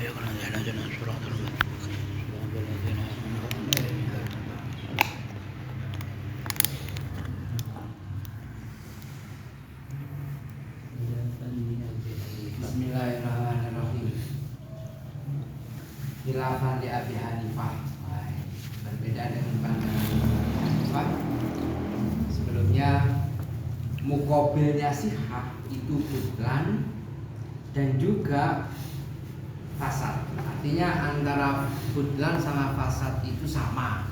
Bismillahirrahmanirrahim. Khilafan li Abi Hanifah. Berbeda dengan pandangan Abi Hanifah. Sebelumnya muqabilnya sihah itu butlan dan juga fasad. Artinya antara butlan sama fasad itu sama.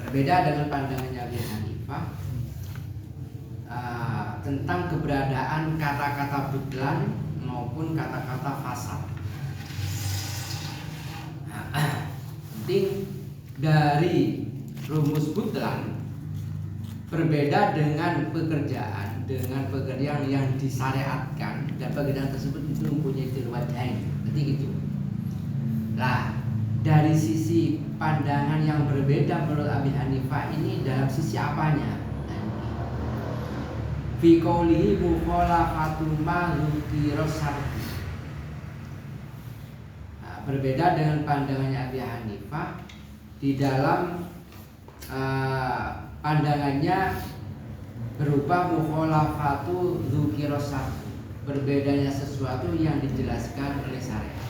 Berbeda dengan pandangannya Abi Hanifah tentang keberadaan kata-kata butlan maupun kata-kata fasad. Penting dari rumus butlan berbeda dengan pekerjaan yang disyariatkan dan pekerjaan tersebut itu mempunyai wajhain. Berarti gitu. Nah, dari sisi pandangan yang berbeda menurut Abi Hanifah ini dalam sisi apanya? Fi qoulihi mukhalafatu ma dzukira syar'i. Berbeda dengan pandangannya Abi Hanifah di dalam pandangannya berupa mukhalafatu dzukira syar'i, berbedanya sesuatu yang dijelaskan oleh syariat.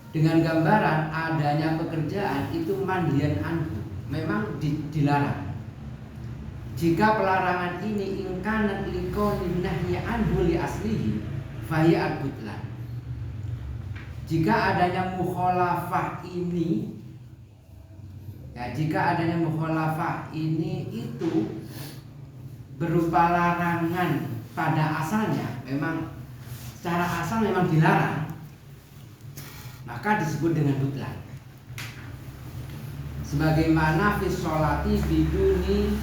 Dengan gambaran adanya pekerjaan itu mandian anhu, memang dilarang. Jika pelarangan ini ingkanat liqaulin nahyi anhu li aslihi fahiya butlan. Jika adanya mukhalafah ini itu berupa larangan pada asalnya, memang secara asal memang dilarang, maka disebut dengan butlan. Sebagaimana fi sholati biduni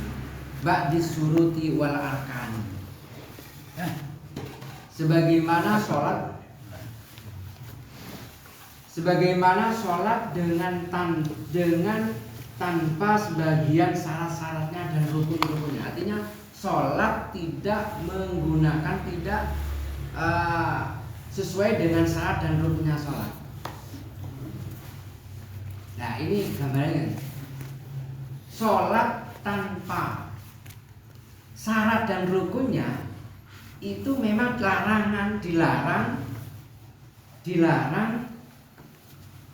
ba'di suruti wal arkan. Sebagaimana sholat dengan tanpa sebagian syarat-syaratnya dan rukun-rukunnya. Artinya sholat tidak sesuai dengan syarat dan rukunnya sholat. Nah, ini gambarnya. Sholat tanpa syarat dan rukunnya itu memang dilarang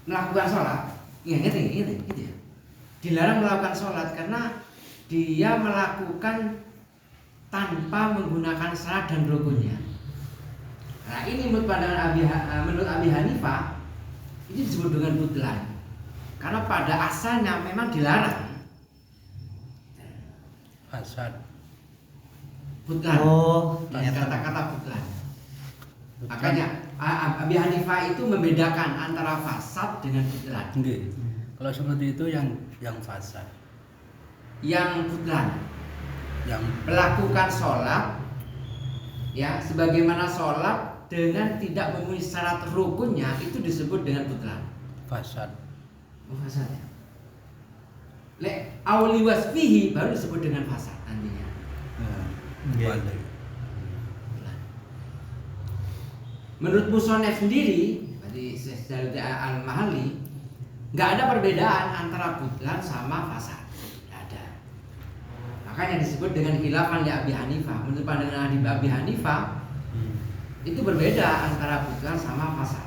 melakukan sholat. Ingat ya. Dilarang melakukan sholat karena dia melakukan tanpa menggunakan syarat dan rukunnya. Nah, ini menurut pandangan menurut Abi Hanifah ini disebut dengan butlan karena pada asalnya memang dilarang. Fasad. Butlan. Kata-kata butlan. Makanya Abi Hanifah itu membedakan antara fasad dengan butlan. Nggih. Kalau seperti itu yang fasad. Yang butlan. Yang Melakukan sholat ya sebagaimana sholat dengan tidak memenuhi syarat rukunnya itu disebut dengan butlan. fasad. Fasad ya. Awli wasfihi baru disebut dengan fasad nantinya. Menurut Musonef sendiri, tadi Syekh Al-Mahalli, nggak ada perbedaan antara butlan sama fasad, nggak ada. Makanya disebut dengan khilafan li Abi Hanifah. Menurut pandangan Abi Hanifah itu berbeda antara butlan sama fasad.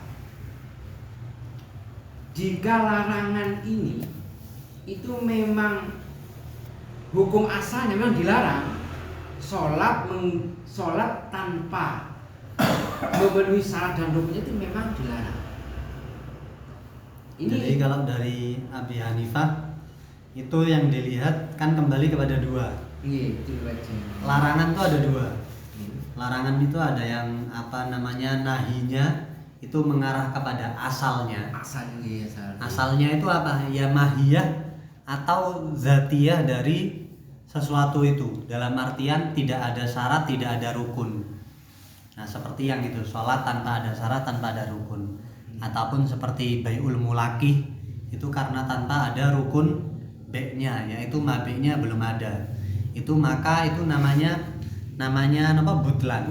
Jika larangan ini itu memang hukum asalnya memang dilarang, sholat tanpa memenuhi syarat dan rukunnya itu memang dilarang. Jadi kalau dari Abi Hanifah itu yang dilihat kan kembali kepada dua. Iya, itu aja. Larangan itu ada dua. Larangan itu ada yang nahinya itu mengarah kepada asalnya. Asalnya itu apa? Ya mahiyah atau zatiyah dari sesuatu itu. Dalam artian tidak ada syarat, tidak ada rukun. Nah, seperti yang itu, sholat tanpa ada syarat, tanpa ada rukun. Ataupun seperti bai'ul mulaki, itu karena tanpa ada rukun B-nya, yaitu mabeknya belum ada. Itu maka itu namanya butlan.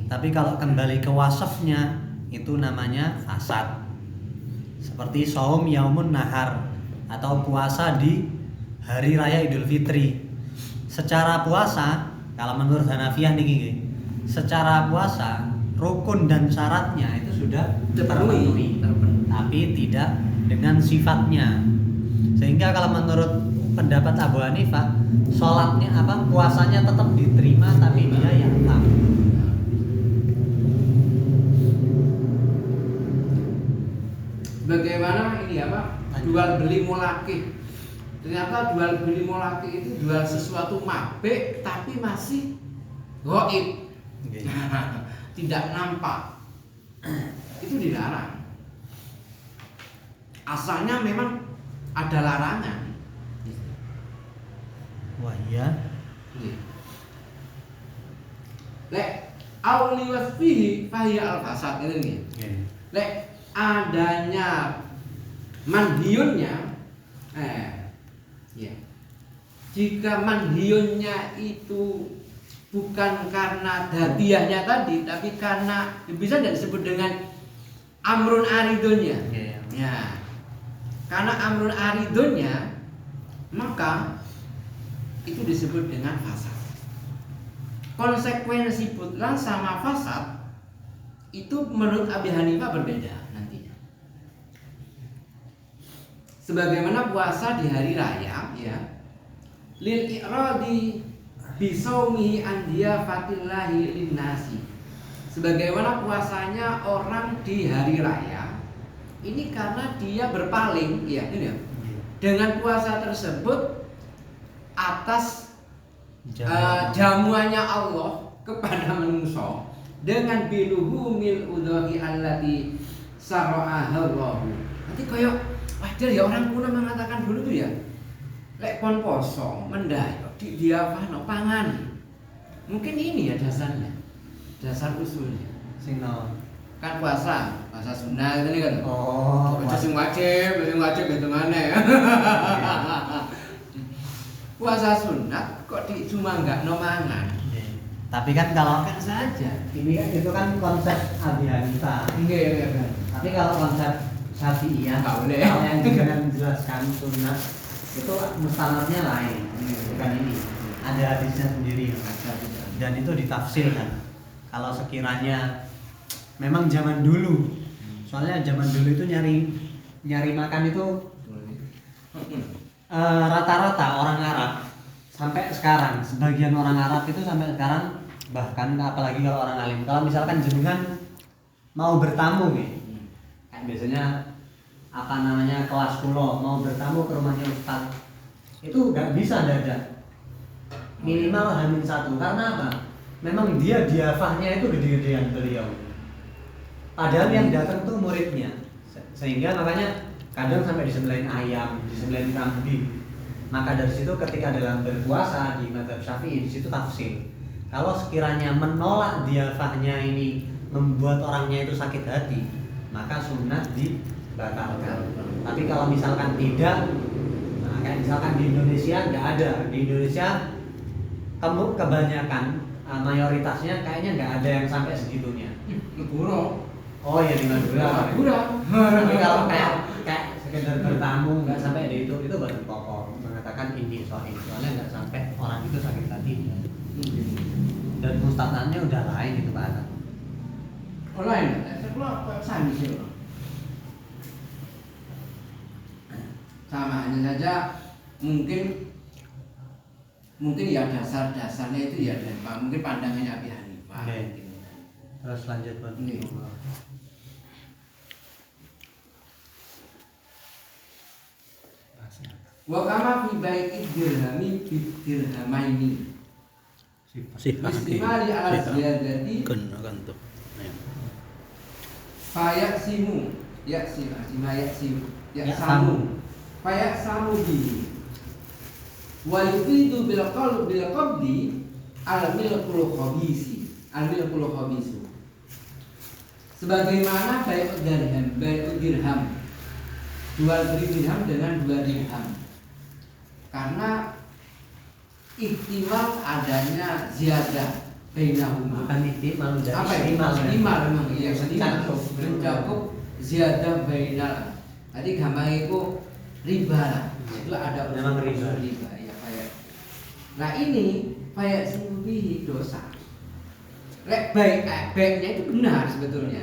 Tapi kalau kembali ke wasafnya itu namanya fasad. Seperti shaum yaumun nahar atau puasa di hari raya Idul Fitri. Secara puasa, kalau menurut Hanafiyah niki, secara puasa rukun dan syaratnya itu sudah terpenuhi, tapi tidak dengan sifatnya. Sehingga kalau menurut pendapat Abu Hanifah, sholatnya puasanya tetap diterima tapi dia yang tak. Bagaimana ini jual beli mulakih. Ternyata jual beli mulakih itu jual sesuatu mabek tapi masih gaib. Tidak nampak. Itu dilarang. Asalnya memang ada larangan. Wah iya. Lek auli wasfihi fahiya al-fasad ini. Lek adanya manhiyunnya jika manhiyunnya itu bukan karena hadiahnya tadi, tapi karena bisa tidak disebut dengan amrun aridunnya. Ya. Karena amrun aridunnya, maka itu disebut dengan fasad. Konsekuensi butlan sama fasad itu menurut Abi Hanifah berbeda nantinya. Sebagaimana puasa di hari raya, ya, lil i'radi bisaumihi an diyafatillahi linnasi. Sebagaimana puasanya orang di hari raya, ini karena dia berpaling, ya, ini ya, dengan puasa tersebut atas jamuannya Allah kepada manusia dengan biluhumil udhahi allati sara'ahallahu. Nanti kayak wajar ya, orang kuno mengatakan dulu tuh ya, lek pon poso mendayo di diafano pangan. Mungkin ini ya dasarnya, dasar usulnya. Sing Kan puasa sunnah itu nih kan. Oh, puasa sing wajib itu mana ya? Puasa sunat kok cuma enggak no mangan. Tapi kan kalau Makan saja. ini kan itu kan konsep Abi Hanifah. Iya kan. Tapi kalau konsep Syafi'iyah, Nggak boleh. kalau yang dengan menjelaskan sunnah itu mustanadnya lain, bukan ini. Ada hadisnya sendiri, dan itu ditafsirkan. Kalau sekiranya memang zaman dulu, soalnya zaman dulu itu nyari makan itu rata-rata orang Arab sampai sekarang, sebagian orang Arab itu sampai sekarang, bahkan apalagi kalau orang alim, kalau misalkan jenengan mau bertamu nih, kan biasanya kelas kulo mau bertamu ke rumahnya Ustaz, itu nggak bisa dadak, minimal H-1. Karena apa? Memang dia diafahnya itu gede-gedean beliau, padahal yang datang tuh muridnya, sehingga makanya kadang sampai disembelih ayam, disembelih kambing. Maka dari situ ketika dalam berpuasa di mazhab Syafi'i, di situ tafsir. Kalau sekiranya menolak diafahnya ini membuat orangnya itu sakit hati, maka sunat dibatalkan. Tapi kalau misalkan tidak, nah kayak misalkan di Indonesia nggak ada. Di Indonesia kebanyakan mayoritasnya kayaknya nggak ada yang sampai segitunya. Leburo. Oh ya di Madura. Tapi kalau kayak sekedar bertamu nggak sampai di itu baru pokok mengatakan ini soalnya nggak sampai orang itu sakit hati. Dan mustatanya udah lain itu Pak. Oh lain, saya sami sih. Sama hanya saja mungkin ya dasarnya itu ya dari mungkin pandangannya Abi Hanifah. Terus lanjut Pak. Wa kama fi bai'i dirhami bi dirhamaini. Istimali ala ziyadati kan tuh. Fayaksimu bihi wa yufidu bil qabdi al milkul khabisu sebagaimana bai'ud dirham jual beli dirham dengan 2 dirham, karena ihtimal adanya ziyadah bainahuma. Bukan ihtimal, dari Apa ya? ihtimal. Ihtimal memang iya, Mencakup. mencakup ziyadah bainal. Tadi gampang itu riba lah. Itu ada Memang riba. ya kayak. Nah ini kayak sumbihi dosa. Lek baiknya itu benar sebetulnya.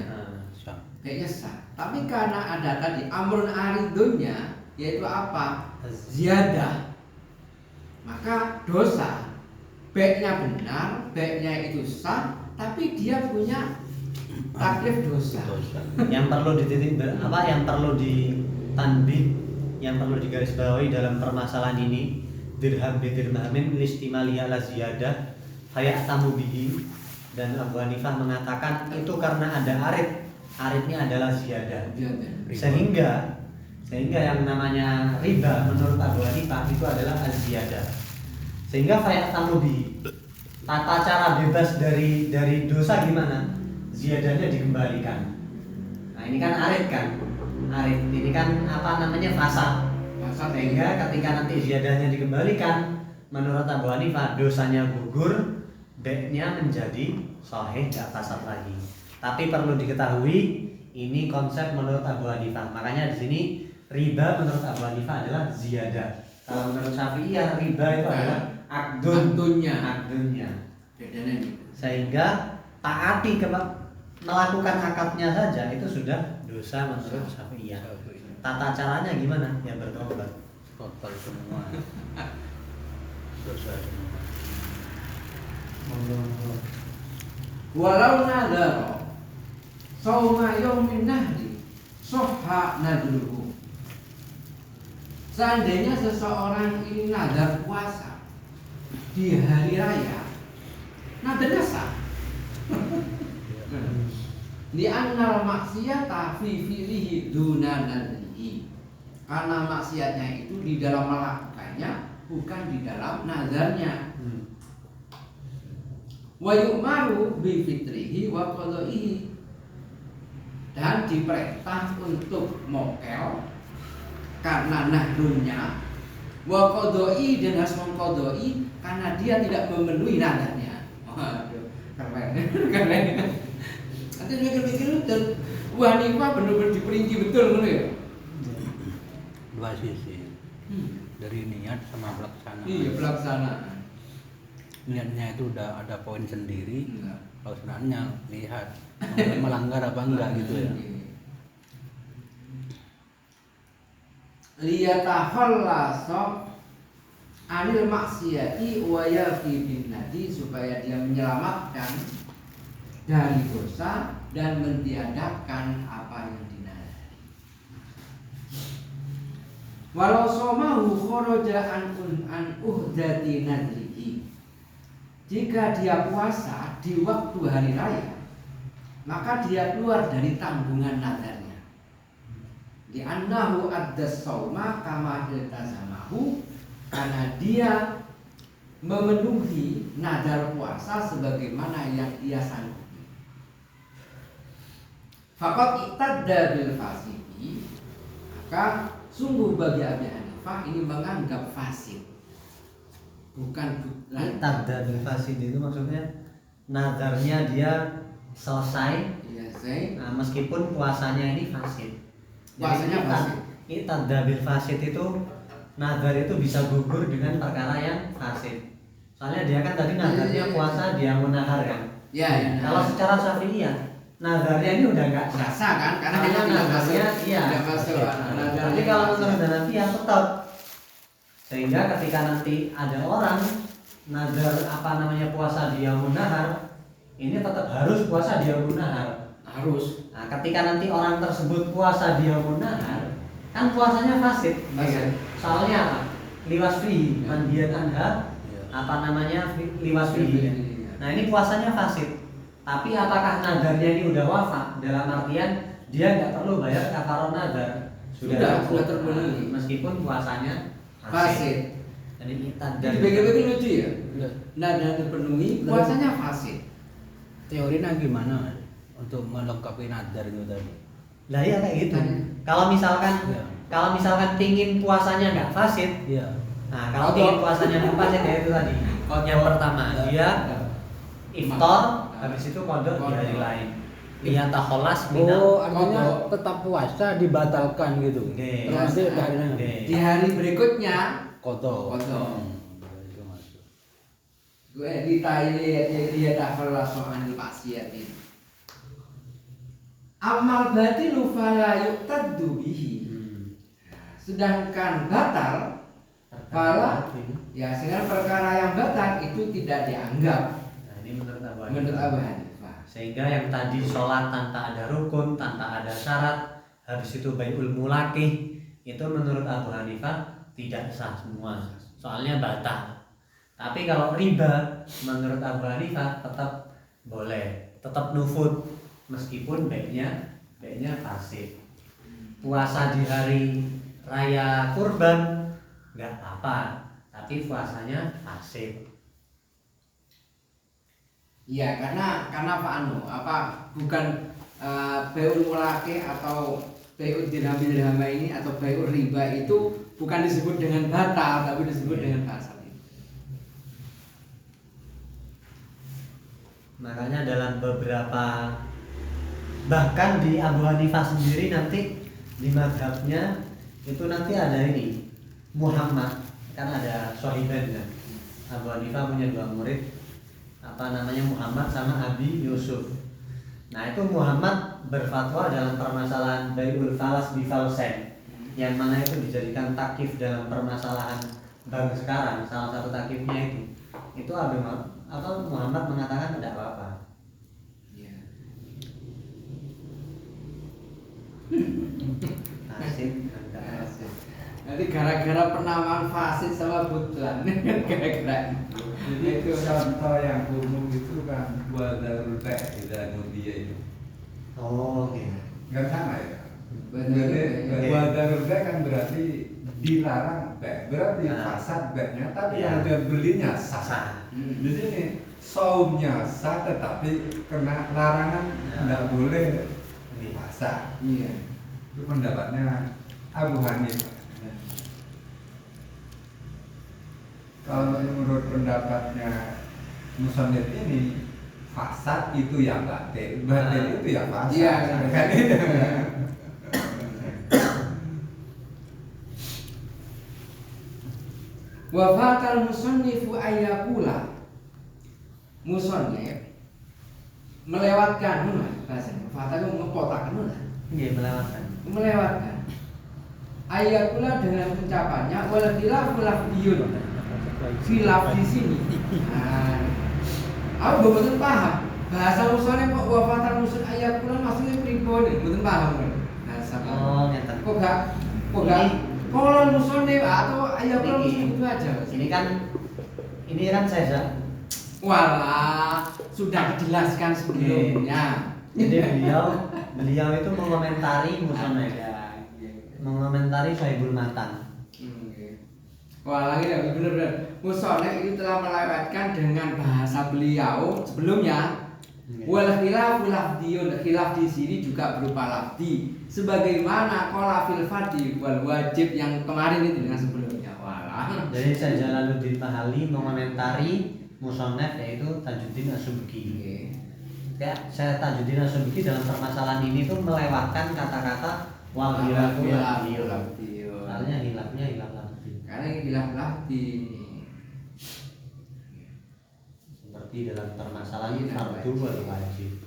Sah. Baiknya sah. Tapi karena ada tadi amrun aridunnya, yaitu apa? Ziyadah. Maka dosa. Baiknya benar, baiknya itu sah, tapi dia punya taklif dosa. Yang perlu dititik yang perlu ditanbih, yang perlu digarisbawahi dalam permasalahan ini, dirham bidirhamin listimali ala ziyadah fayatamu bihi, dan Abu Hanifah mengatakan itu karena ada aridnya adalah ziyadah. Sehingga yang namanya riba menurut Abu Hanifah itu adalah az-ziyadah. Sehingga fayatamu bihi, tata cara bebas dari dosa gimana? Ziyadahnya dikembalikan. Nah ini kan arid kan, ini kan apa namanya fasad. Sehingga ketika nanti ziyadahnya dikembalikan, menurut Abu Hanifah dosanya gugur, baiknya menjadi sahih, nggak fasad lagi. Tapi perlu diketahui ini konsep menurut Abu Hanifah. Makanya di sini riba menurut Abu Hanifah adalah ziyadah. Kalau menurut Syafi'iyah riba itu adalah akdunnya. Bedanya nih. Sehingga taati melakukan akadnya saja itu sudah dosa menurut Syafi'iyah. Tata caranya gimana? Ya bertobat. Total semua. Dosa semua. Walau nadaro sauma yaumin nahri soha nadruhu. Seandainya seseorang ini nadar puasa di hari raya, nadarnya sah. Di annal maksiyata fi fi'lihi duna nadrihi. Karena maksiatnya itu di dalam melakukannya, bukan di dalam nadarnya. Wa yu'maru bi fitrihi wa qadaihi. Dan diperintah untuk mokel karena nahdunnya, wa qadai, dan harus mengqadai karena dia tidak memenuhi nadarnya. Waduh, keren. Nanti mikir-mikir dan Abu Hanifah benar-benar diperinci betul ngono ya. Dua sisi. Dari niat sama pelaksanaan. Iya, pelaksanaan. Niatnya itu udah ada poin sendiri. Enggak. Pelaksanaannya lihat melanggar apa enggak gitu ya. Liyatakhallasa anil maksiyati wa yafi bin nadi, supaya dia menyelamatkan dari dosa dan mentiadakan apa yang dinadari. Walau somahu kharaja an uhdati nadrihi. Jika dia puasa di waktu hari raya, maka dia keluar dari tanggungan nadarnya. Di annahu addas sauma kama iltazamahu, karena dia memenuhi nadar puasa sebagaimana yang dia sanggupi. Faqad ittadda bil fasidi, maka sungguh bagi Abi Hanifah ini menganggap fasid, bukan butlan. Ittadda bil fasid itu maksudnya nadarnya dia selesai. Iya, Nah, meskipun puasanya ini fasid. Puasanya fasid. Ittadda bil fasid itu nadar itu bisa gugur dengan perkara yang fasid. Soalnya dia kan tadi nadarnya puasa dia munahar kan. Ya. Kalau secara Syafi'iyah nadarnya ini udah enggak sah. Rasa kan karena Karena dia tidak nadarnya masuk. iya. Tidak masuk. Tapi kalau menurut Hanafiyah tetap. Sehingga ketika nanti ada orang nadar apa namanya puasa dia munahar, ini tetap harus puasa dia munahar. Harus. Nah, ketika nanti orang tersebut puasa dia munahar, kan puasanya fasid. Fasid. Soalnya apa? Liwas fihi, Ya. mandiat anha, apa namanya liwas fihi. Nah, ini puasanya fasid. Tapi apakah nadarnya ini udah wafat? Dalam artian dia nggak perlu bayar kafaroh nadar. Sudah cukup. terpenuhi. Meskipun puasanya Fasid. Jadi kita Jadi bagi-bagi lucu ya. Nada terpenuhi, puasanya fasid. Teorinya gimana untuk melengkapi nadar itu tadi? Lah ya kayak gitu. Tanya. Kalau misalkan pingin puasanya nggak fasid, Iya. nah kalau pingin puasanya nggak fasid ya itu tadi. Yang pertama dia iftar, habis itu kodok di hari lain. Iya takholas artinya tetap puasa dibatalkan gitu. Nggih. Nanti Di hari berikutnya kotor. Hmm. gue ditaili dia tak soal pasien ini. Amal batilu fala yuqtaddu bihi. Sedangkan batal fala ya sedangkan perkara yang batal itu tidak dianggap. Nah, ini menurut Abu Hanifah. Sehingga yang tadi sholat tanpa ada rukun, tanpa ada syarat, habis itu bai'ul mulakih, itu menurut Abu Hanifah tidak sah semua. Soalnya batal. Tapi kalau riba menurut Abu Hanifah tetap boleh, tetap nufud meskipun baiknya fasid. Puasa di hari raya kurban nggak apa-apa, tapi puasanya fasid. Iya, karena bukan bai'ul mulakih atau bai'ud dirham ini atau bai'ul riba itu bukan disebut dengan batal, tapi disebut dengan fasad. Makanya dalam beberapa, bahkan di Abu Hanifah sendiri nanti di mazhabnya itu nanti ada ini Muhammad, kan ada sahibannya. Abu Hanifah punya 2 murid, Muhammad sama Abi Yusuf. Nah itu Muhammad berfatwa dalam permasalahan bai'ul falas bifalsen, yang mana itu dijadikan takif dalam permasalahan bank sekarang. Salah satu takifnya itu Muhammad mengatakan tidak apa-apa. Iya. Asik. Nanti gara-gara penamaan fasid sama butlan gara-gara Jadi itu contoh yang umum itu kan wadarul bai' dan mudia itu. Oh, oke. Enggak sama ya? Wadarul Wadarul bai' kan berarti dilarang bai', berarti Nah. fasad bai'-nya, tapi Iya. yang dia belinya sah. Sah. Di sini saumnya sah tetapi kena larangan Ya. tidak boleh Ini. puasa. Iya. Itu pendapatnya Abu Hanifah. Kalau menurut pendapatnya Musannif ini, fasad itu yang batil itu ya fasad. Iya. Kan itu. Wa fatal musannifu ayyakula. Musannif melewatkan bahasanya. Fatal itu ngepotakan Iya, melewatkan. Ayyakula dengan ucapannya wal khilafu lafdiyun. Khilaf di sini. Nah, aku betul paham. Bahasa musannif kok wa fatal musan ayyakula maksudnya pribadi, betul paham kan? Nah, sama. Oh, nyata. Kok gak kalau musannif atau ayyakula Ini. itu aja. Ini kan saya. Walah, sudah dijelaskan sebelumnya. Jadi beliau itu mengomentari musannif, mengomentari Sahibul Matan. Wah, lagi ya, benar-benar. Musannif itu telah melewatkan dengan bahasa beliau sebelumnya. Wal khilafu lafdiyun, khilaf di sini juga berupa lafdi. Sebagaimana qala fil fardhi wal wajib yang kemarin itu dengan sebelumnya. Walah. Jadi saya Jalaluddin Mahali mengomentari musannif yaitu Tajuddin As-Subki. Ya, saya Tajuddin As-Subki dalam permasalahan ini tuh melewatkan kata-kata wal khilafu lafdiyun. Artinya hilafnya hilaf lafdi. Karena ini khilaf lafdi. Seperti dalam permasalahan fardu wal wajib.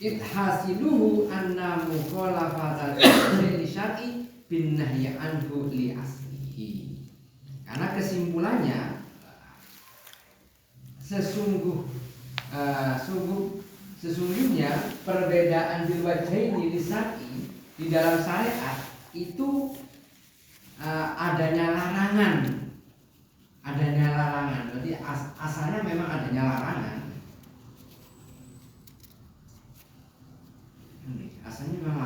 Hasiluhu anna mukhalafatal syar'i syar'i bin nahyi anhu li aslihi. Karena kesimpulannya sesungguhnya perbedaan bil wajhaini li syar'i di dalam syariat itu adanya larangan. Berarti asalnya memang adanya larangan. Asalnya memang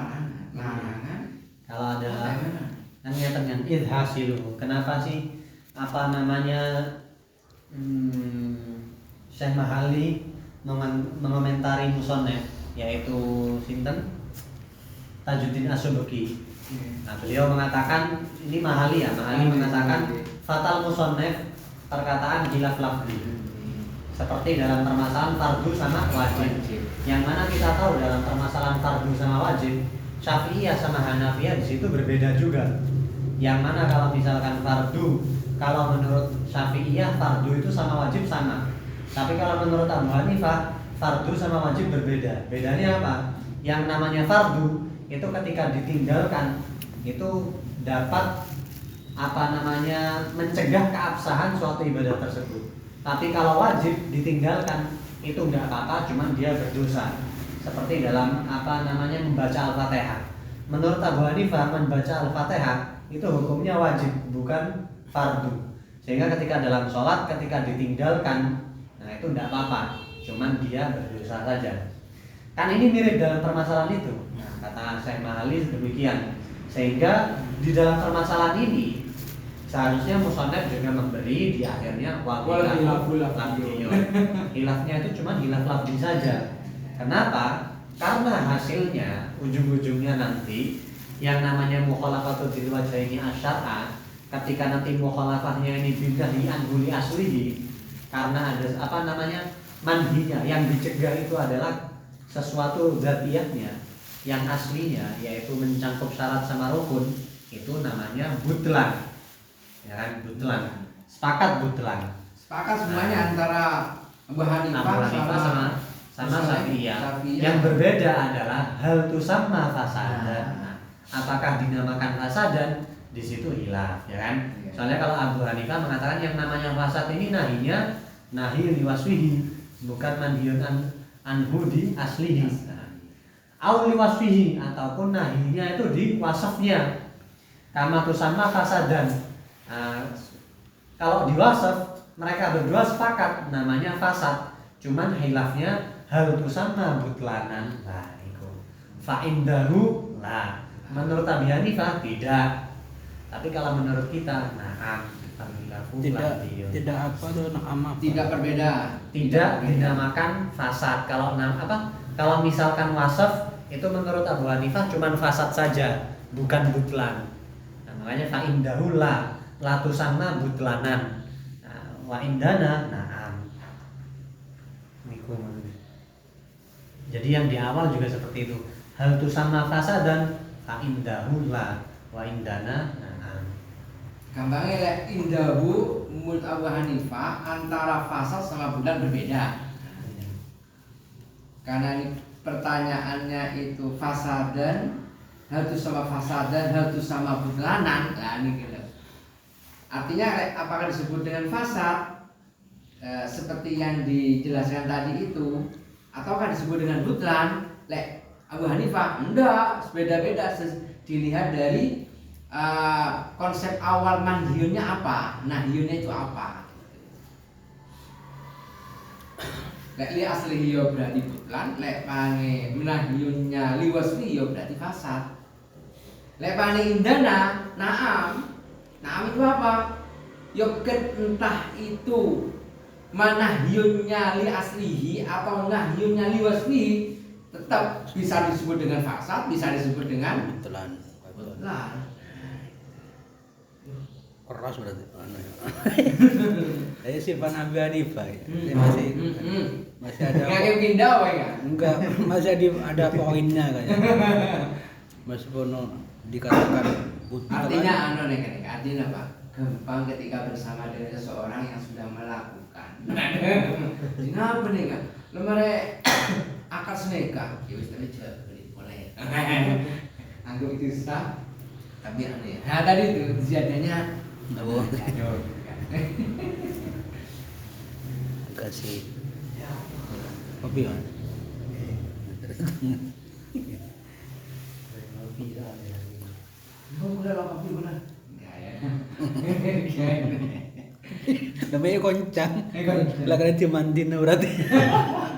larangan. Kalau ada kan nyata dengan idhasilu. Kenapa sih Syekh Mahali mengomentari musannif yaitu sinten Tajuddin As-Subki. Nah, beliau mengatakan ini Mahali mengatakan fatal musannif perkataan khilaf lafzi. Seperti dalam permasalahan fardu sama wajib. Yang mana kita tahu dalam permasalahan fardu sama wajib, Syafi'iyah sama Hanafiyah di situ berbeda juga. Yang mana kalau misalkan fardu, kalau menurut Syafi'iyah fardu itu sama wajib sama. Tapi kalau menurut Abu Hanifah fardu sama wajib berbeda. Bedanya apa? Yang namanya fardu itu ketika ditinggalkan itu dapat mencegah keabsahan suatu ibadah tersebut. Tapi kalau wajib ditinggalkan itu enggak apa-apa, cuman dia berdosa. Seperti dalam membaca Al-Fatihah. Menurut Abu Hanifah membaca Al-Fatihah itu hukumnya wajib, bukan fardu. Sehingga ketika dalam sholat ketika ditinggalkan, nah itu enggak apa-apa, cuman dia berdosa saja. Kan ini mirip dalam permasalahan itu. Nah, kata Syekh Mahali demikian. Sehingga di dalam permasalahan ini seharusnya musonef juga memberi di akhirnya hilafnya itu cuma hilaf lafzi saja. Kenapa? Karena hasilnya ujung-ujungnya nanti yang namanya mukhalafatul bil wajhaini asyar'a, ketika nanti mukhalafahnya ini bidahi anhuli aslihi, karena ada manhinya yang dicegah itu adalah sesuatu zatiyahnya yang aslinya yaitu mencakup syarat sama rukun, itu namanya butlan. Ya kan, butlan. Sepakat butlan. Sepakat semuanya antara Abu Hanifah sama Syafi'iyah. Yang berbeda adalah hal tusamma fasadan. Nah, apakah dinamakan fasadan? Di situ hilaf, ya kan? Soalnya kalau Abu Hanifah mengatakan yang namanya fasad ini nahinya nahi liwaswihi, bukan manhiyun anhu di aslihi. Au liwaswihi, ataupun nahinya itu di wasafnya. Kama tusamma fasadan. Kalau di wasaf mereka berdua sepakat namanya fasad, cuman hilafnya hal tusamma butlanan. Nah, itu fa indahu lah. Menurut Abi Hanifah tidak. Tapi kalau menurut kita tidak berbeda. Tidak dinamakan fasad. Kalau misalkan wasaf itu menurut Abu Hanifah cuman fasad saja, bukan butlan. Nah, makanya fa indahu la tusamma butlanan. Wa indana na'am. Jadi yang di awal juga seperti itu. Hal tusamma fasadan fa indahu la wa indana na'am. Gampangnya lek indahu menurut Abu Hanifah antara fasad sama butlan berbeda. Karena ini pertanyaannya itu fasadan, hal tu sama fasadan, hal tu sama butlanan. Nah, ini gitu. Artinya apakah disebut dengan fasad seperti yang dijelaskan tadi itu, ataukah disebut dengan butlan? Lek Abu Hanifah enggak, beda-beda dilihat dari konsep awal manhiyunnya apa, nahyunnya itu apa. Lek li aslihi yo berarti butlan, lek pange nahyunnya liwasli yo berarti fasad. Lek pange indana na'am. Nah itu apa? Yoket entah itu manahyunnya li aslihi atau nahyunnya li waslihi, tetap bisa disebut dengan fasad, bisa disebut dengan butlan. Keras berarti. Saya simpan Abi Hanifah ya. Masih ada. Nggak pindah apa ya? Enggak, masih ada poinnya kayaknya. Meskipun dikatakan artinya artinya apa? Gampang ketika bersama dengan seseorang yang sudah melakukan. Kenapa nih kan? Lemare akad nikah, ya wis boleh. Anggap itu sah, tapi aneh. Nah tadi itu ziyadahnya kasih kopi kan? Udah lah kopi udah. Namanya koncang. Lah kan dimandiin berarti.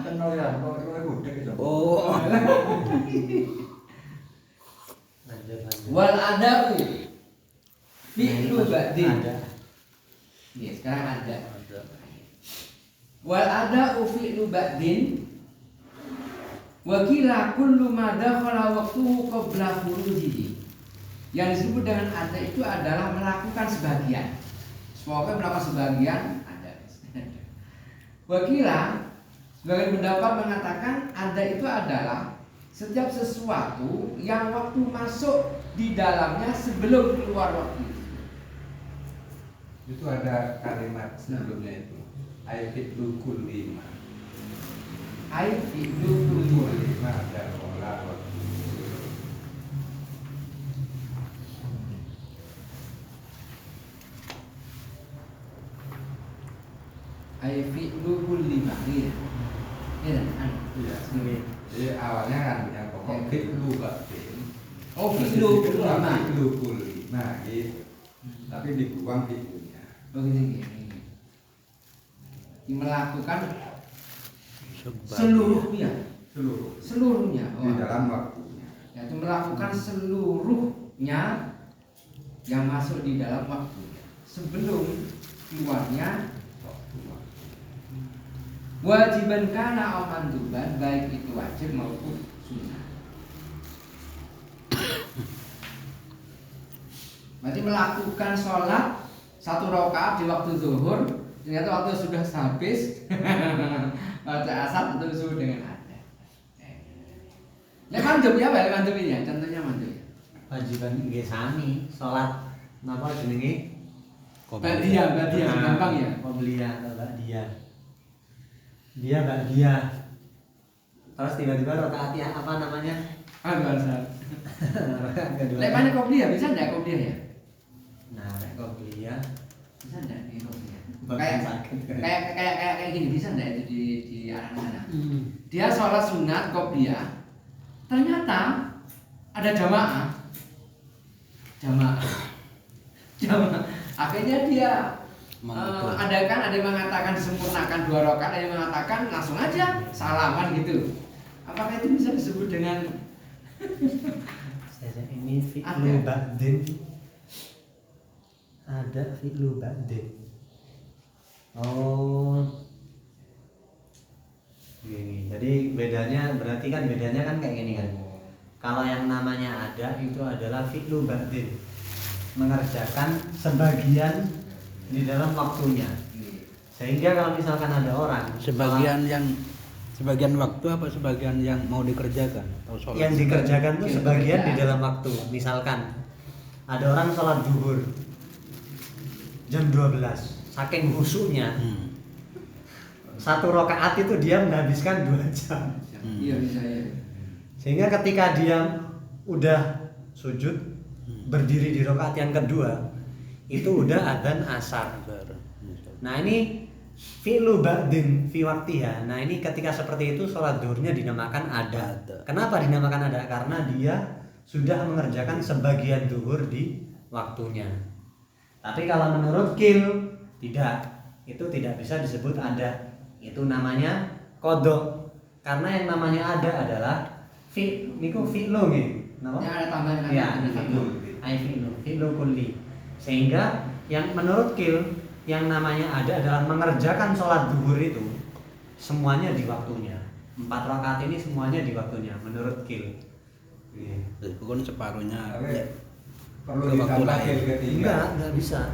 Kenal ya, kalau udah gitu. Oh. Wal ada'u fi'lu ba'din. Iya, sekarang ada. Wal ada'u fi'lu ba'din wa qila kullu ma dakhala waqtuhu qabla khurujihi. Yang disebut dengan ada itu adalah melakukan sebagian. Semoga melakukan sebagian ada. Wakila sebagian pendapat mengatakan ada itu adalah setiap sesuatu yang waktu masuk di dalamnya sebelum keluar waktu. Itu ada kalimat sebelumnya itu. Aifid lukul lima. Aifid lukul lima ada olah waktu. Aifid lima. Iya. Iya kan? Iya. Jadi awalnya kan yang pokok fitlu batin. Oh, fitlu lima. lima. Fitlu lima gitu. Tapi dibuang fitlunya. Begini. Melakukan seluruhnya. Seluruhnya. Di dalam waktunya. Yaitu melakukan seluruhnya yang masuk di dalam waktunya sebelum keluarnya waktu. Wajiban kana aw manduban, baik itu wajib maupun sunnah. Berarti melakukan sholat 1 rakaat di waktu zuhur, ternyata waktu sudah habis, baca asar tentu subuh dengan ada. Lek mandub ya, balik mandub ini ya, contohnya mandub. Wajiban nggih sami salat napa jenenge? Badiah, gampang ya. Qobliyah atau ba'diyah. Dia ba'diyah. Terus tiba-tiba rakaat yang apa namanya? Asar. Rakaat kedua. Lek mana qobliyah bisa enggak qobliyah ya? Nah, lek qobliyah Bisa enggak di qobliyah? Bagian sakit. Kayak gini bisa enggak itu di arah sana? Dia sholat sunat qobliyah. Ternyata ada jamaah. Akhirnya dia ada yang mengatakan disempurnakan 2 rakaat, ada yang mengatakan langsung aja salaman gitu. Apakah itu bisa disebut dengan ini fi'lu ba'din? Ada fi'lu ba'din. Oh. Gini. Jadi berarti kan bedanya kan kayak gini kan. Kalau yang namanya ada itu adalah fi'lu ba'din. Mengerjakan sebagian di dalam waktunya. Sehingga kalau misalkan ada orang sebagian waktu apa sebagian yang mau dikerjakan atau sholat? Yang dikerjakan tuh sebagian di dalam waktu. Misalkan ada orang sholat zuhur jam 12, saking khusyuknya 1 rakaat itu dia menghabiskan 2 jam. Iya bisa ya. Sehingga ketika dia udah sujud berdiri di rakaat yang kedua itu udah adzan asar. Nah ini fi'lu ba'din fi waqtiha. Nah ini ketika seperti itu sholat zuhurnya dinamakan ada. Kenapa dinamakan ada? Karena dia sudah mengerjakan sebagian zuhur di waktunya. Tapi kalau menurut Qil tidak, itu tidak bisa disebut ada. Itu namanya qadha. Karena yang namanya ada adalah niku fi'lu nggih. Napa? Yang ada tambahan Ya, fi'lu kulli. Sehingga yang menurut Qil yang namanya ada adalah mengerjakan sholat zuhur itu semuanya di waktunya. 4 rakaat ini semuanya di waktunya menurut Qil. Bukan separuhnya. Perlu Ke waktu ditambah lain. Qil ketiga. Enggak bisa.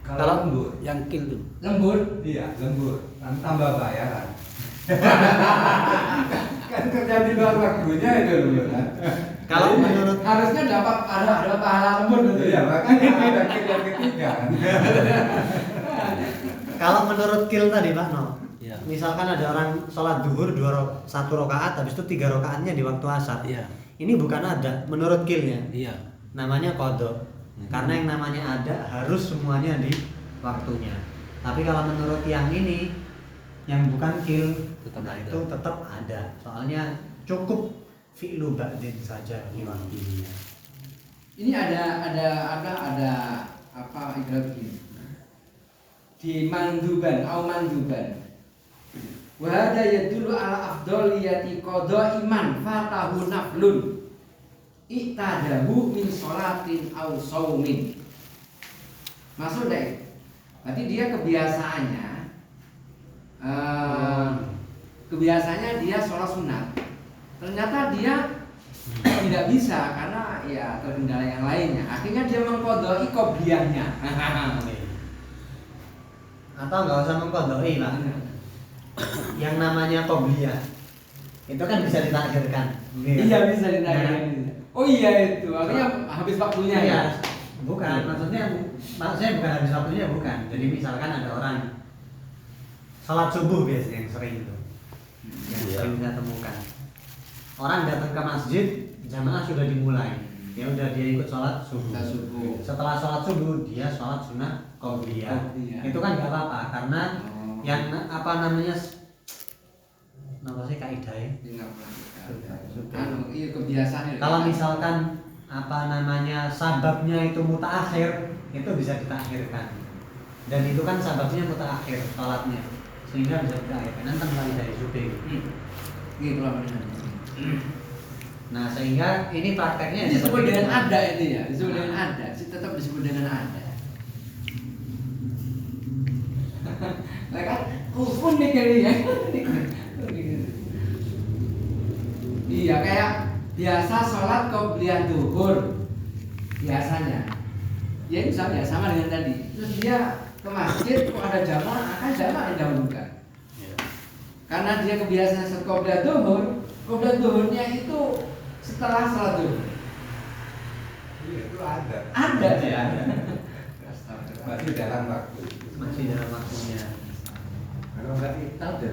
Kalau lembur, Yang kill tuh. Lembur. iya lembur, tambah bayaran. Kan kerja di luar waktunya itu lembur kan. Kalau Jadi, menurut Harusnya dapat ada pahala lembur gitu iya makanya ada Qil yang ketiga kan. kalau menurut Qil tadi Pak No, Iya. misalkan ada orang sholat zuhur 1 rakaat, habis itu 3 rakaatnya di waktu asar. Iya. Ini bukan ada menurut Qilnya. Iya. Namanya qadha. Karena yang namanya ada harus semuanya di waktunya. Tapi kalau menurut yang ini yang bukan Qil, Tetap nah ada. itu tetap ada. Soalnya cukup fi'lu ba'din saja di waktunya. Ini ada apa ibarat begini. Di manduban au manduban. Wa hada yadullu ala afdhaliyati qada iman fatahu naflun. Iktadahu min sholatin au saumin. Maksud deh. Berarti dia kebiasaannya dia sholat sunat. Ternyata dia tidak bisa karena ya terkendala yang lainnya. Akhirnya dia mengqadai qobliyahnya. Atau nggak usah mengqadai Pak. yang namanya qobliyah itu kan bisa ditakhirkan. Iya bisa ditakhirkan. Oh iya itu, artinya habis waktunya ya. Bukan, maksudnya bukan habis waktunya, bukan. Jadi misalkan ada orang sholat subuh biasanya yang sering itu, yang sering saya temukan. Orang datang ke masjid, jamaah sudah dimulai. Ya udah dia ikut sholat subuh. Setelah sholat subuh dia sholat sunnah qobliyah. Itu kan nggak apa-apa karena yang apa namanya kaidahnya? Iya kebiasaan. Kalau misalkan apa namanya sababnya itu mutaakhir, itu bisa ditakhirkan. Dan itu kan sababnya mutaakhir sholatnya, sehingga bisa ditakhirkan. Nanti kembali dari subing. Gitu lah. Nah sehingga ini prakteknya disebut dengan ada itu ya, disebut dengan ada, tetap disebut dengan ada. Nah kan unik kali ya. Iya kayak biasa sholat qobliyah zuhur biasanya. Ya misalnya sama dengan tadi. Terus dia ke masjid kok ada jamaah, akan jamaah yang dahulukan. Karena dia kebiasaan sholat qobliyah zuhurnya itu setelah sholat zuhur. Iya, itu ada. Ada ya. Masih dalam waktu. masih dalam waktunya. Kalau nggak itu ada.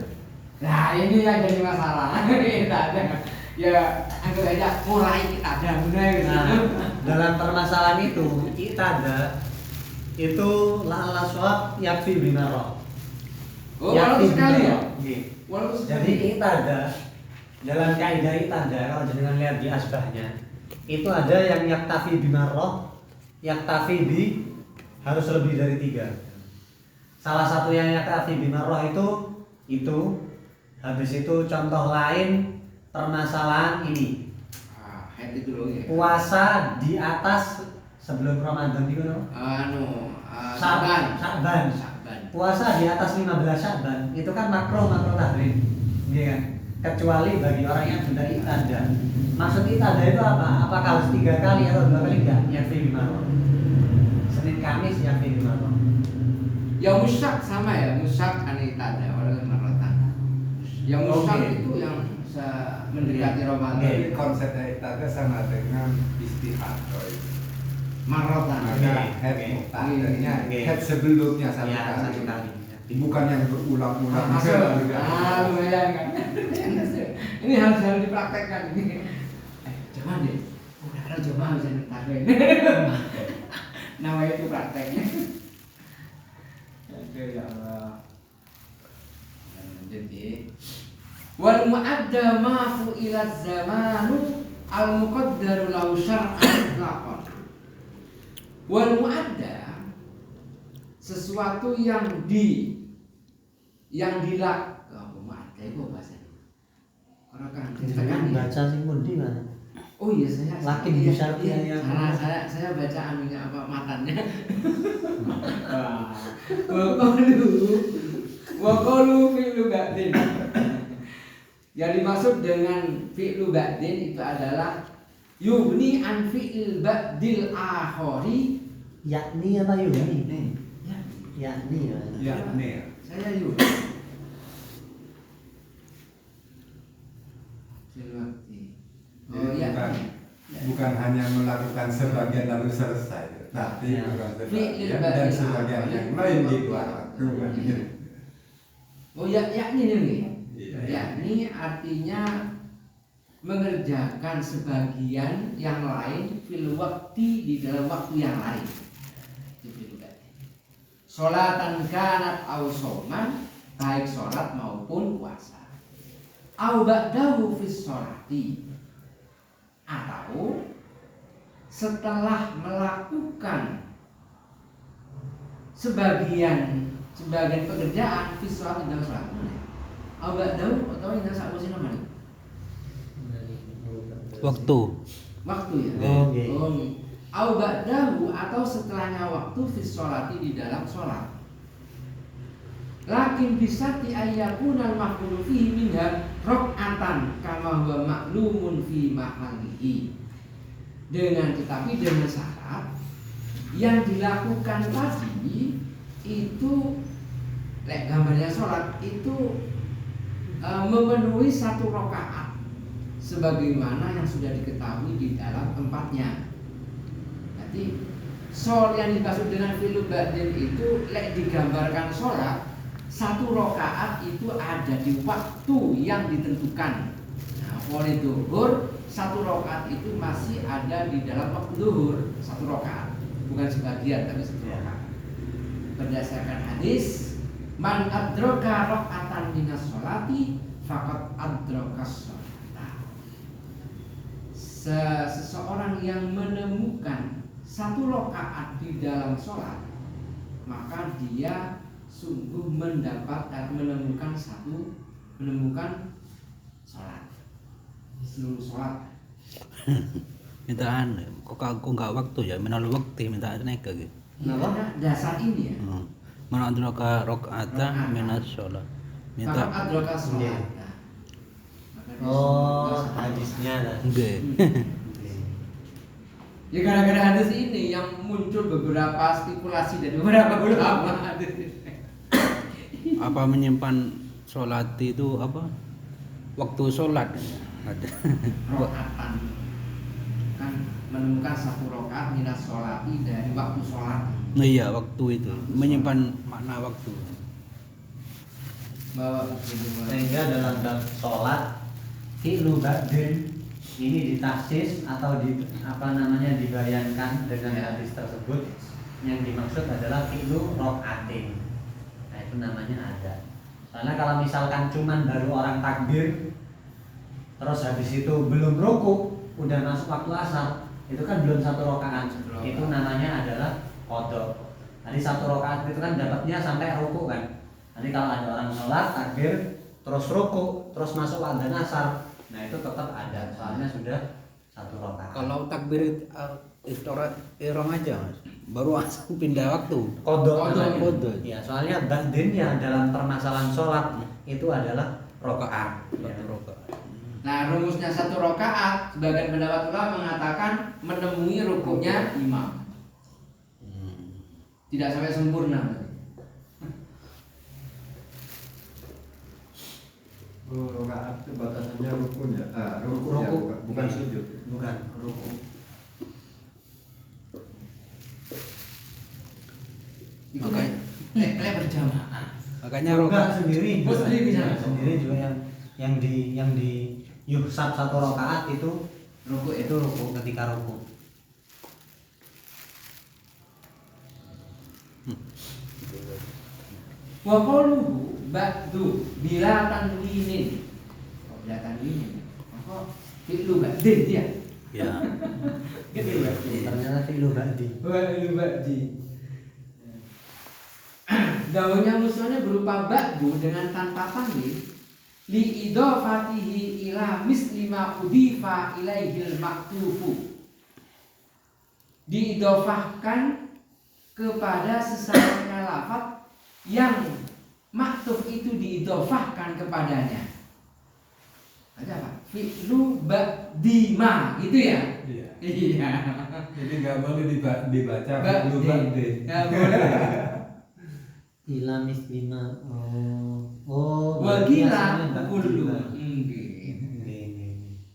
Nah ini yang jadi masalah. Kita ada. Ya anggap aja mulai kita ada benar. Nah, dalam permasalahan itu kita ada itu la'ala swab yakfi binarah. Oh walaupun sekali ya. Walaupun jadi kita ada dalam kaidah kita ada, kalau jangan lihat di asbahnya itu ada yang yaktafi binarah, yaktafi bi harus lebih dari 3. Salah satu yang yaktafi binarah itu habis itu contoh lain permasalahan ini. Itu loh ya. Puasa di atas sebelum Ramadan itu Sya'ban. Puasa di atas 15 Sya'ban itu kan makruh tahrim. Iya kan? Kecuali bagi orang yang sudah iqadah. Maksud iqadah itu apa? Apakah harus 3 kali atau 2 kali enggak? Yakfi bimarrah. Senin Kamis yakfi bimarrah. Ya musyak sama ya, musyak kan iqadah orang marratan. Yang musyak itu yang mendekati Ramadan. Jadi konsepnya itu ada sama dengan istihadah. Marratan. Maka head muqtadanya head sebelumnya satu kali. Bukan yang berulang-ulang. Lumayan kan. Ini harus dipraktekkan. Jangan deh. Kadang-kadang jemaah bisa dipraktekin. Namanya itu prakteknya. Oke ya Allah. Jadi wal mu'adda ma fu'ila zamanu al muqaddaru lahu syar'an mutlaqan. Wal mu'adda sesuatu yang dilakukan. Mu'adda itu apa sih? Orang kan baca sing pundi Mas? Oh iya saya Lakin bisa ya. Saya baca anunya apa matannya. Wa qalu fi'lu ba'din. Yang dimaksud dengan fi'lu ba'din itu adalah yubni an fi'il ba'dil akhari, yakni apa yubni? Yakni. Saya yubni. Oh, ya. Bukan hanya melakukan sebagian lalu selesai, tapi sebagian dan sebagian yang lain di luar waktu. Oh ya, yakni nih. Yakni artinya mengerjakan sebagian yang lain fil waqti di dalam waktu yang lain. Sholatan kanat au shoman, baik sholat maupun puasa. Au ba'dahu fis sholati, atau setelah melakukan sebagian pekerjaan fis sholati dalam sholat. Au ba'dahu atau yang saya usin namanya Waktu ya. Au ba'dahu atau setelahnya waktu fis sholati di dalam sholat. Lakin bisa diayakunal makhluk fihi minha rok'atan kama huwa maklumun fi mahallihi. Tetapi dengan syarat yang dilakukan tadi itu gambarnya sholat itu memenuhi 1 rakaat sebagaimana yang sudah diketahui di dalam tempatnya. Jadi sol yang dimaksud dengan fi'lu ba'din itu lek digambarkan sholat 1 rakaat itu ada di waktu yang ditentukan. Nah, wali duhur 1 rakaat itu masih ada di dalam waktu duhur 1 rakaat, bukan sebagian tapi 1 rakaat. Berdasarkan hadis, man adraka raka'atan minas sholati faqad adraka sholata. Seseorang yang menemukan 1 rakaat di dalam sholat, maka dia sungguh menemukan sholat, seluruh sholat. Mintaan kok aku nggak waktu ya, menalu waktu mintaan neka gitu. Karena dasar ini ya. Mana adraka rakaatan minas sholat. Maka Minta adraka sholat. Oh, hadisnya lah. nggih. Ya gara-gara hadis ini yang muncul beberapa spekulasi dari beberapa ulama. Apa menyimpan sholat itu apa? Waktu sholat ada. Rakaatan kan menemukan 1 rakaat minas sholati dari waktu sholat. Nah, iya waktu itu menyimpan makna waktu. Bahwa Sehingga dalam bab sholat fi'lu ba'din ini ditaksis atau dibayangkan dengan hadis tersebut, yang dimaksud adalah fi'lu rok'atin. Nah itu namanya ada. Karena kalau misalkan cuman baru orang takbir terus habis itu belum ruku, udah masuk waktu asar, itu kan belum 1 rakaat. Itu namanya adalah qadha. Nanti 1 rakaat itu kan dapatnya sampai ruku kan. Nanti kalau ada orang sholat takbir terus ruku terus masuk adzan asar, nah itu tetap ada, soalnya sudah 1 rakaat. Kalau takbir ihram aja Mas, baru langsung pindah waktu. Qadha. Ya, soalnya ba'din ya dalam permasalahan sholat itu adalah rakaat. Satu rakaat. Nah, rumusnya 1 rakaat, sebagian pendapat ulama mengatakan menemui rukuknya imam. Tidak sampai sempurna. Oh, rakaat itu batasannya rukun ya? Ruku ya, Ruku. bukan sujud. Bukan ruku. Itu kayak berjamaah. Makanya Enggak rakaat sendiri. Oh, sendiri bisa. Sendiri juga yang di yuhsab 1 rakaat itu ruku, itu ruku ketika ruku. Wa qaluhu ba'du bila tanwinin. Oh, bila tanwinin. Maka fi'lu ba'din dia. ya. Gitu ya. Ternyata fi'lu ba'di. Fi'lu ba'di. Daunnya musuhnya berupa ba'du dengan tanpa tanwin li idhofatihi ila misli ma udifa ilaihil maktufu. Diidofahkan kepada sesamanya lafaz yang maktuf itu diidofahkan kepadanya. Ada apa? Fi'lu ba'dima, gitu ya? Iya. Iya. Jadi nggak boleh dibaca Ba'din. fi'lu ba'din. Nggak boleh. Ila mislima. Oh. Wagila kullu.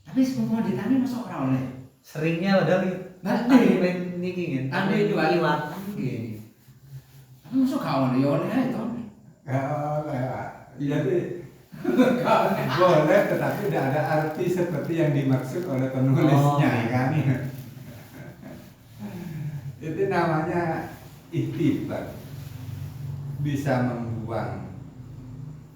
Tapi semua ditanya masuk ora oleh. Seringnya padahal Ba'din. niki kan. Tandai dua liwat. Nggih. Tapi masuk kau oleh, ya oleh ae to. Jadi boleh, tetapi tidak ada arti seperti yang dimaksud oleh penulisnya, kan? Itu namanya ihtibar. Bisa membuang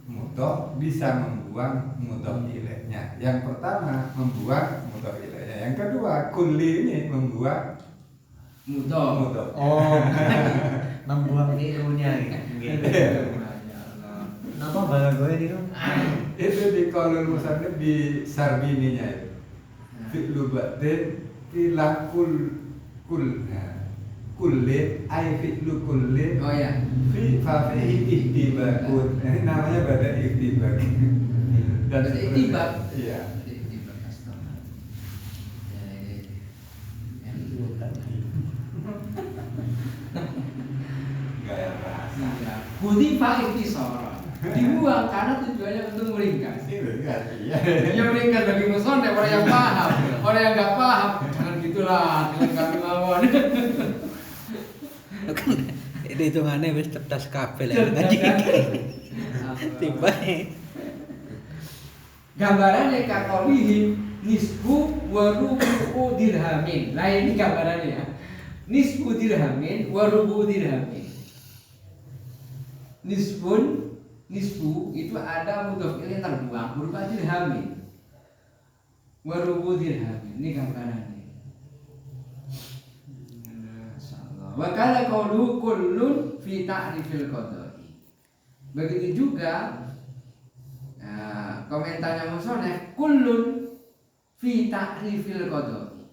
mudhof, bisa membuang mudhof ilaihnya. Yang pertama membuang mudhof ilaihnya. Yang kedua kulli ini membuang mudhof. Oh. Membuang fi'lunya gitu. Napa balagoe niku? Itu di qaulul musannif di Sarbininya itu. Fi'lu ba'din ila kulli ay fi'lu kulli. Oh ya. Fa fihi ihtibakun. Ini namanya pada ihtibak. Dan Berarti ihtibak. Iya. Ihtibak astaga. Gaya bahasa. Iya. Hudifa ikhtisara. Dibuang karena tujuannya untuk meringkas. gitu kan. Iya. Ya ringkas bagi musonef orang yang paham. Orang yang nggak paham jangan gitulah dengan kami mawon. Kan itu hitungannya wis cerdas kabeh lah tadi. Tiba. Gambarannya kakolihi nisbu wa rubu dirhamin. Nah ini gambarannya ya. Nisbu dirhamin wa rubu dirhamin. Nisbu itu ada mudhof ilaih terbuang berupa dirhamin. Wa rubu dirhamin. Ini gambarannya. Wa kala qaulu kullun fi ta'rifil qada'i. Begitu juga komentarnya musonef kullun fi ta'rifil qada'i.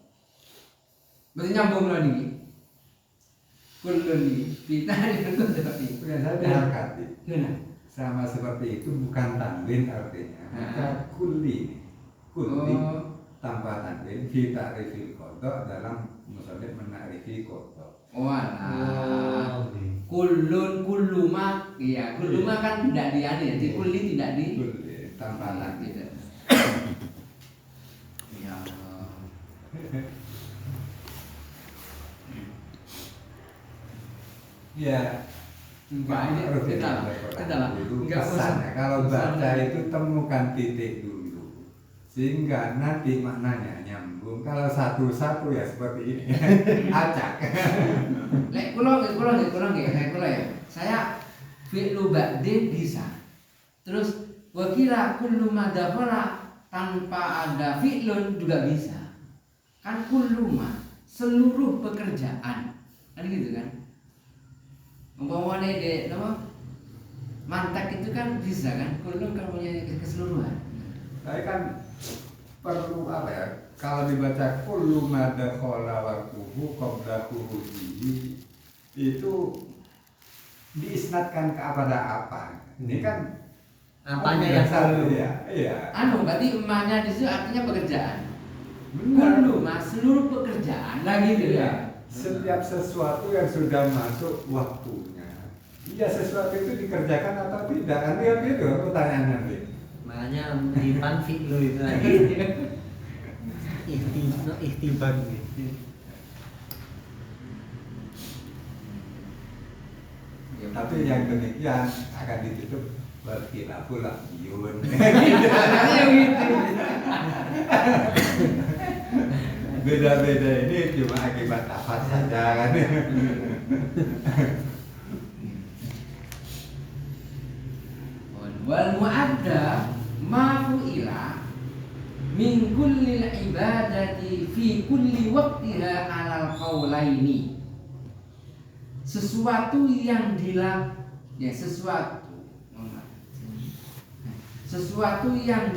Berarti nyambung lho niki. Kullun fi ta'rifil qada'i. Sudah saya berkati. Gimana? Sama seperti itu bukan tanwin artinya. Maka kulli tanpa tanwin fi ta'rifil qada dalam musonef menarifi qada. Walah. Kullun kulluma, iya kulluma kan tidak diani, jadi kulli tidak di tanpa tanwin. tidak. Ya. Ya. Enggak ini kita lah. Enggak Pesan usah. ya, kalau baca itu temukan titik dulu sehingga nanti maknanya nyambung. Kalau satu-satu ya seperti ini acak. Lek kula ya. Saya fi'lu ba'di bisa. Terus wakila kullu madakhala tanpa ada fi'lun juga bisa. Kan kullu ma seluruh pekerjaan. Kan gitu kan? Umpamanya de apa? Mantak itu kan bisa kan? Kullu kan punya keseluruhan. Saya kan perlu apa ya? Kalau dibaca kullu madakhala waqtuhu qabla khurujihi itu diisnadkan kepada apa? Ini kan Apanya yang satu ya? Iya. Berarti emaknya di situ artinya pekerjaan. Benar. Kullu ma seluruh pekerjaan lagi gitu ya. Setiap sesuatu yang sudah masuk waktunya, ya sesuatu itu dikerjakan atau tidak? Kan lihat itu pertanyaannya nanti. Makanya menyimpan fi'lu itu lagi. Ihtiban gitu. Tapi yang demikian akan ditutup berkilafu lakyun. Beda-beda ini cuma akibat nafas saja kan. Wal mu'adda ma fu'ila min kulli ibadati fi kulli waqtiha 'alal qaulaini. Sesuatu yang sesuatu yang